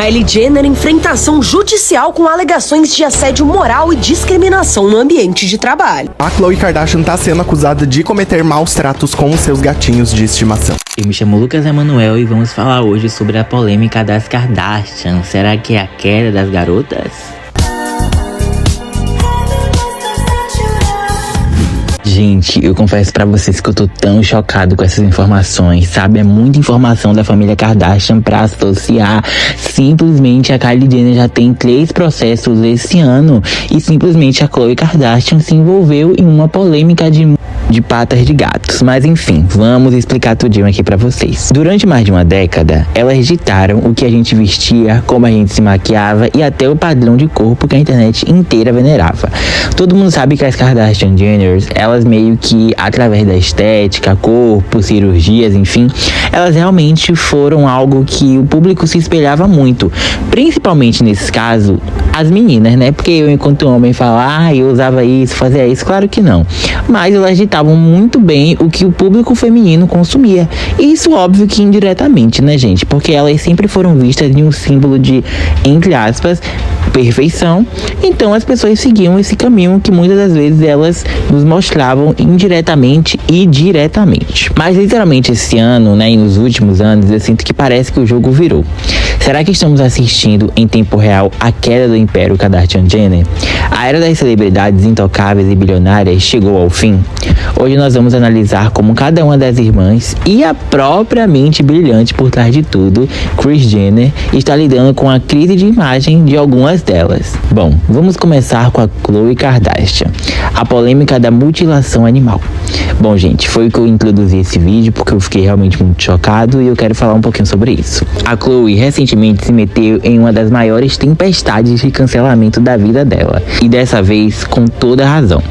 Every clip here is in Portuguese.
Kylie Jenner enfrenta ação judicial com alegações de assédio moral e discriminação no ambiente de trabalho. A Khloe Kardashian está sendo acusada de cometer maus tratos com os seus gatinhos de estimação. Eu me chamo Lucas Emanuel e vamos falar hoje sobre a polêmica das Kardashian. Será que é a queda das garotas? Gente, eu confesso pra vocês que eu tô tão chocado com essas informações, sabe? É muita informação da família Kardashian pra associar. Simplesmente a Kylie Jenner já tem 3 processos esse ano e simplesmente a Khloe Kardashian se envolveu em uma polêmica de patas de gatos. Mas enfim, vamos explicar tudinho aqui pra vocês. Durante mais de uma década, elas ditaram o que a gente vestia, como a gente se maquiava e até o padrão de corpo que a internet inteira venerava. Todo mundo sabe que as Kardashian Jenners, elas meio que, através da estética, corpo, cirurgias, enfim, elas realmente foram algo que o público se espelhava muito. Principalmente nesse caso, as meninas, né? Porque eu, enquanto homem, falar, eu usava isso, fazia isso, claro que não. Mas elas ditavam muito bem o que o público feminino consumia. E isso, óbvio que indiretamente, né, gente? Porque elas sempre foram vistas de um símbolo de, entre aspas, perfeição. Então as pessoas seguiam esse caminho que muitas das vezes elas nos mostravam indiretamente e diretamente. Mas literalmente esse ano, né, e nos últimos anos, eu sinto que parece que o jogo virou. Será que estamos assistindo em tempo real a queda do Império Kardashian-Jenner? A era das celebridades intocáveis e bilionárias chegou ao fim? Hoje nós vamos analisar como cada uma das irmãs e a própria mente brilhante por trás de tudo, Kris Jenner, está lidando com a crise de imagem de algumas delas. Bom, vamos começar com a Khloe Kardashian, a polêmica da mutilação animal. Bom, gente, foi o que eu introduzi esse vídeo porque eu fiquei realmente muito chocado e eu quero falar um pouquinho sobre isso. A Khloe recentemente se meteu em uma das maiores tempestades de cancelamento da vida dela, e dessa vez com toda razão.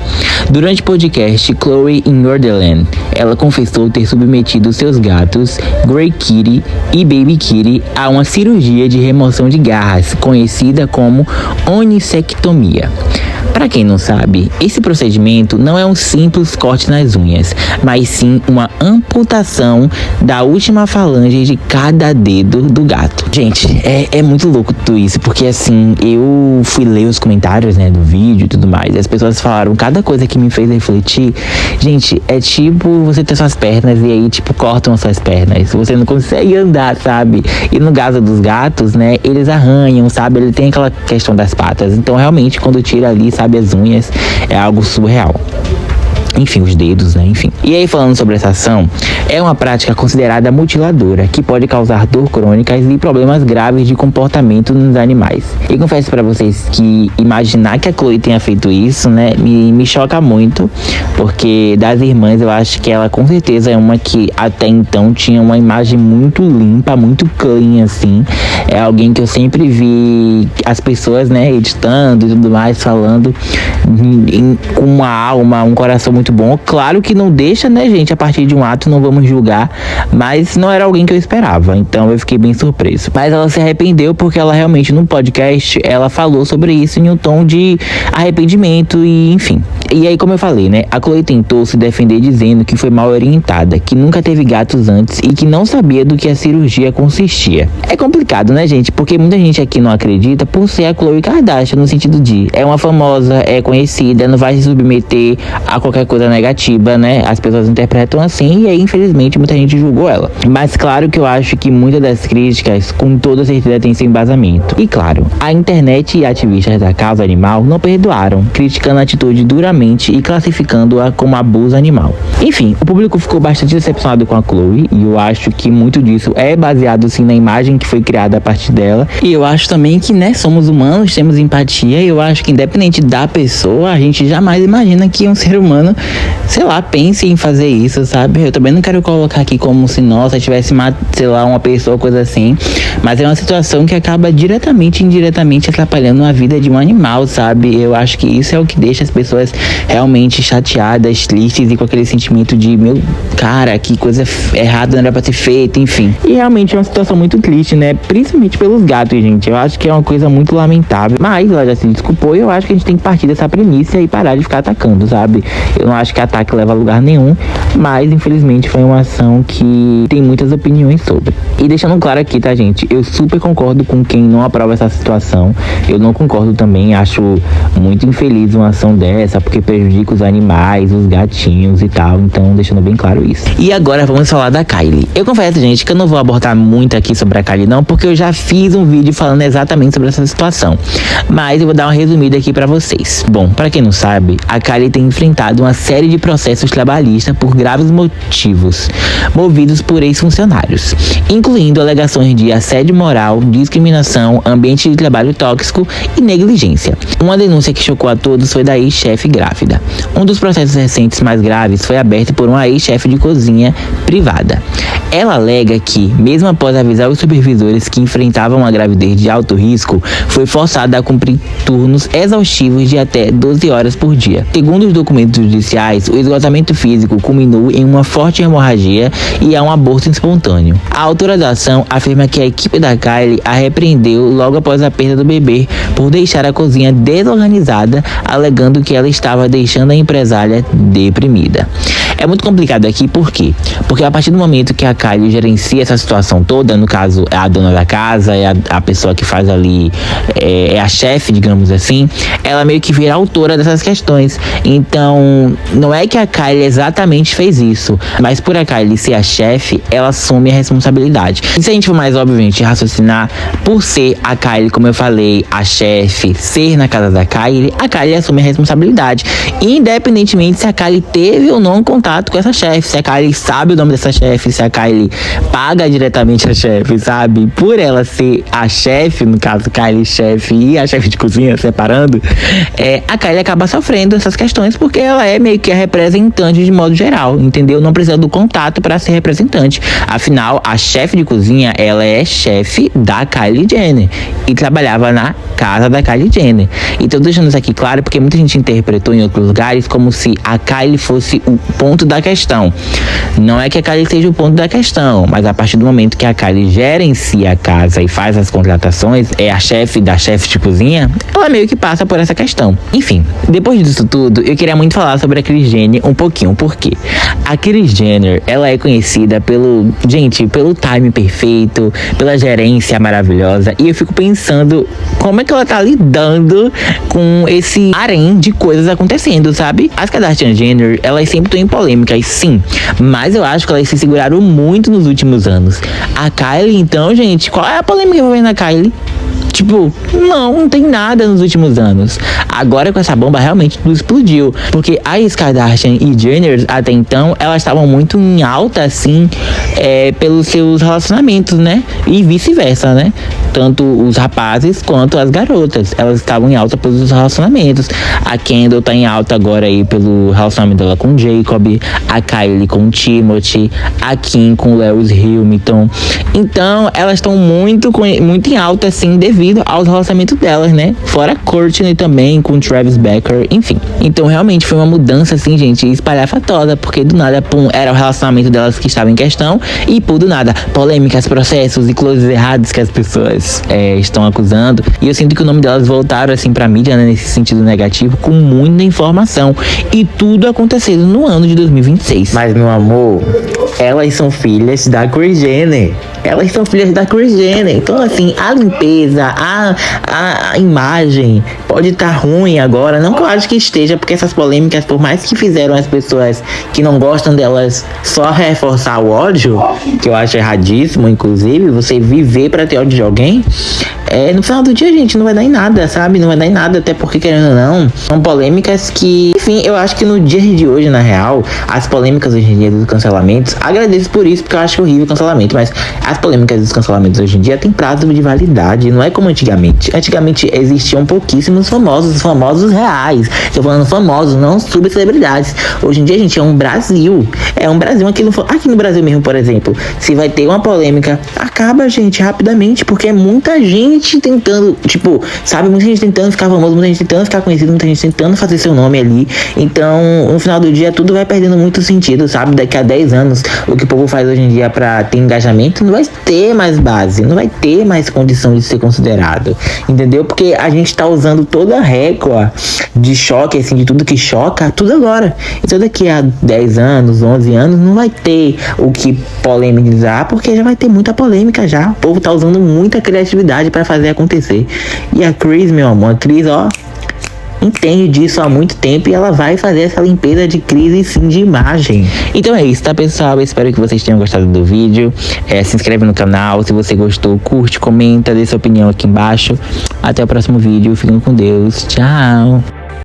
Durante o podcast Khloe in Wonderland, ela confessou ter submetido seus gatos, Grey Kitty e Baby Kitty, a uma cirurgia de remoção de garras, conhecida como onissectomia. Para quem não sabe, esse procedimento não é um simples corte nas unhas, mas sim uma amputação da última falange de cada dedo do gato. Gente, é muito louco tudo isso, porque assim, eu fui ler os comentários, né, do vídeo e tudo mais, e as pessoas falaram cada coisa que me fez refletir. Gente, é tipo você ter suas pernas e aí, tipo, cortam as suas pernas, você não consegue andar, sabe? E no caso dos gatos, né, eles arranham, sabe? Ele tem aquela questão das patas, então realmente quando tira ali, sabe, as unhas, é algo surreal. Enfim, os dedos, né? Enfim. E aí, falando sobre essa ação, é uma prática considerada mutiladora, que pode causar dor crônicas e problemas graves de comportamento nos animais. E confesso pra vocês que imaginar que a Khloe tenha feito isso, né, me choca muito, porque das irmãs eu acho que ela com certeza é uma que até então tinha uma imagem muito limpa, muito clean, assim. É alguém que eu sempre vi as pessoas, né, editando e tudo mais, falando com uma alma, um coração muito bom. Claro que não deixa, né, gente, a partir de um ato não vamos julgar, mas não era alguém que eu esperava, então eu fiquei bem surpreso. Mas ela se arrependeu porque ela realmente no podcast, ela falou sobre isso em um tom de arrependimento e enfim. E aí, como eu falei, né, a Khloe tentou se defender dizendo que foi mal orientada, que nunca teve gatos antes e que não sabia do que a cirurgia consistia. É complicado, né, gente, porque muita gente aqui não acredita por ser a Khloe Kardashian, no sentido de é uma famosa, é conhecida, não vai se submeter a qualquer coisa negativa, né? As pessoas interpretam assim e aí, infelizmente, muita gente julgou ela. Mas claro que eu acho que muitas das críticas, com toda certeza, tem seu embasamento. E claro, a internet e ativistas da causa animal não perdoaram, criticando a atitude duramente e classificando-a como abuso animal. Enfim, o público ficou bastante decepcionado com a Khloe e eu acho que muito disso é baseado, sim, na imagem que foi criada a partir dela. E eu acho também que, né, somos humanos, temos empatia e eu acho que independente da pessoa, a gente jamais imagina que um ser humano, sei lá, pense em fazer isso, sabe? Eu também não quero colocar aqui como se, nossa, tivesse, sei lá, uma pessoa, coisa assim, mas é uma situação que acaba diretamente e indiretamente atrapalhando a vida de um animal, sabe? Eu acho que isso é o que deixa as pessoas realmente chateadas, tristes e com aquele sentimento de, meu, cara, que coisa errada não era pra ser feita, enfim. E realmente é uma situação muito triste, né? Principalmente pelos gatos, gente. Eu acho que é uma coisa muito lamentável, mas ela já se desculpou e eu acho que a gente tem que partir dessa premissa e parar de ficar atacando, sabe? Eu não acho que ataque leva a lugar nenhum, mas infelizmente foi uma ação que tem muitas opiniões sobre. E deixando claro aqui, tá, gente, eu super concordo com quem não aprova essa situação. Eu não concordo também, acho muito infeliz uma ação dessa, porque prejudica os animais, os gatinhos e tal, então deixando bem claro isso. E agora vamos falar da Kylie. Eu confesso, gente, que eu não vou abordar muito aqui sobre a Kylie não, porque eu já fiz um vídeo falando exatamente sobre essa situação, mas eu vou dar uma resumida aqui pra vocês. Bom, pra quem não sabe, a Kylie tem enfrentado uma série de processos trabalhistas por graves motivos, movidos por ex-funcionários, incluindo alegações de assédio moral, discriminação, ambiente de trabalho tóxico e negligência. Uma denúncia que chocou a todos foi da ex-chefe grávida. Um dos processos recentes mais graves foi aberto por uma ex-chefe de cozinha privada. Ela alega que, mesmo após avisar os supervisores que enfrentavam uma gravidez de alto risco, foi forçada a cumprir turnos exaustivos de até 12 horas por dia. Segundo os documentos judiciais, o esgotamento físico culminou em uma forte hemorragia e a um aborto espontâneo. A autora da ação afirma que a equipe da Kylie a repreendeu logo após a perda do bebê por deixar a cozinha desorganizada, alegando que ela estava deixando a empresária deprimida. É muito complicado aqui, por quê? Porque a partir do momento que a Kylie gerencia essa situação toda, no caso é a dona da casa, é a pessoa que faz ali, é a chefe, digamos assim, ela meio que vira autora dessas questões. Então, não é que a Kylie exatamente fez isso, mas por a Kylie ser a chefe, ela assume a responsabilidade. E se a gente for mais, obviamente, raciocinar, por ser a Kylie, como eu falei, a chefe, ser na casa da Kylie, a Kylie assume a responsabilidade, independentemente se a Kylie teve ou não contato com essa chefe, se a Kylie sabe o nome dessa chefe, se a Kylie paga diretamente a chefe, sabe? Por ela ser a chefe, no caso Kylie chefe e a chefe de cozinha separando, a Kylie acaba sofrendo essas questões porque ela é meio que a representante de modo geral, entendeu? Não precisa do contato para ser representante. Afinal, a chefe de cozinha, ela é chefe da Kylie Jenner e trabalhava na casa da Kylie Jenner. Então, deixando isso aqui claro, porque muita gente interpretou em outros lugares como se a Kylie fosse o ponto da questão. Não é que a Kylie seja o ponto da questão, mas a partir do momento que a Kylie gerencia a casa e faz as contratações, é a chefe da chefe de cozinha, ela meio que passa por essa questão. Enfim, depois disso tudo, eu queria muito falar sobre a Kris Jenner um pouquinho, porque a Kris Jenner, ela é conhecida pelo time perfeito, pela gerência maravilhosa, e eu fico pensando como é que ela tá lidando com esse harém de coisas acontecendo, sabe? As Kardashian Jenner, elas sempre estão em polêmicas, sim, mas eu acho que elas se seguraram muito nos últimos anos. A Kylie, então, gente, qual é a polêmica envolvendo a Kylie? Tipo, não tem nada nos últimos anos. Agora com essa bomba realmente tudo explodiu. Porque as Kardashian e Jenner, até então, elas estavam muito em alta, assim, pelos seus relacionamentos, né? E vice-versa, né? Tanto os rapazes quanto as garotas. Elas estavam em alta pelos relacionamentos. A Kendall tá em alta agora aí pelo relacionamento dela com o Jacob. A Kylie com o Timothy. A Kim com o Lewis Hamilton. Então, elas estão muito em alta, assim, devido aos relacionamentos delas, né? Fora a Kourtney também, com o Travis Barker, enfim. Então, realmente, foi uma mudança, assim, gente, espalhafatosa, porque do nada, pum, era o relacionamento delas que estava em questão, e pô, do nada, polêmicas, processos e closes errados que as pessoas estão acusando, e eu sinto que o nome delas voltaram, assim, pra mídia, né, nesse sentido negativo, com muita informação, e tudo acontecendo no ano de 2026. Mas, meu amor, elas são filhas da Kris Jenner. Elas são filhas da Kris Jenner. Então, assim, a limpeza, a imagem pode estar ruim agora. Não que eu acho que esteja, porque essas polêmicas, por mais que fizeram as pessoas que não gostam delas só reforçar o ódio, que eu acho erradíssimo, inclusive, você viver pra ter ódio de alguém, no final do dia, gente, não vai dar em nada, sabe? Não vai dar em nada, até porque, querendo ou não, são polêmicas que, enfim, eu acho que no dia de hoje, na real, as polêmicas hoje em dia dos cancelamentos, agradeço por isso, porque eu acho horrível o cancelamento, mas as polêmicas dos cancelamentos hoje em dia têm prazo de validade, não é como antigamente. Antigamente existiam pouquíssimos famosos reais. Tô falando famosos, não subcelebridades. Hoje em dia, gente, é um Brasil aqui no Brasil mesmo, por exemplo, se vai ter uma polêmica, acaba, gente, rapidamente, porque é muita gente tentando, tipo, sabe, muita gente tentando ficar famoso, muita gente tentando ficar conhecido, muita gente tentando fazer seu nome ali. Então, no final do dia, tudo vai perdendo muito sentido, sabe? Daqui a 10 anos, o que o povo faz hoje em dia pra ter engajamento não vai vai ter mais base, não vai ter mais condição de ser considerado, entendeu? Porque a gente tá usando toda a régua de choque, assim, de tudo que choca, tudo agora. Então daqui a 10 anos, 11 anos, não vai ter o que polemizar, porque já vai ter muita polêmica já. O povo tá usando muita criatividade pra fazer acontecer. E a Chris, meu amor, a Chris, ó, entende disso há muito tempo e ela vai fazer essa limpeza de crise sim de imagem. Então é isso, tá, pessoal? Eu espero que vocês tenham gostado do vídeo. Se inscreve no canal, se você gostou, curte, comenta, dê sua opinião aqui embaixo. Até o próximo vídeo, fiquem com Deus, tchau!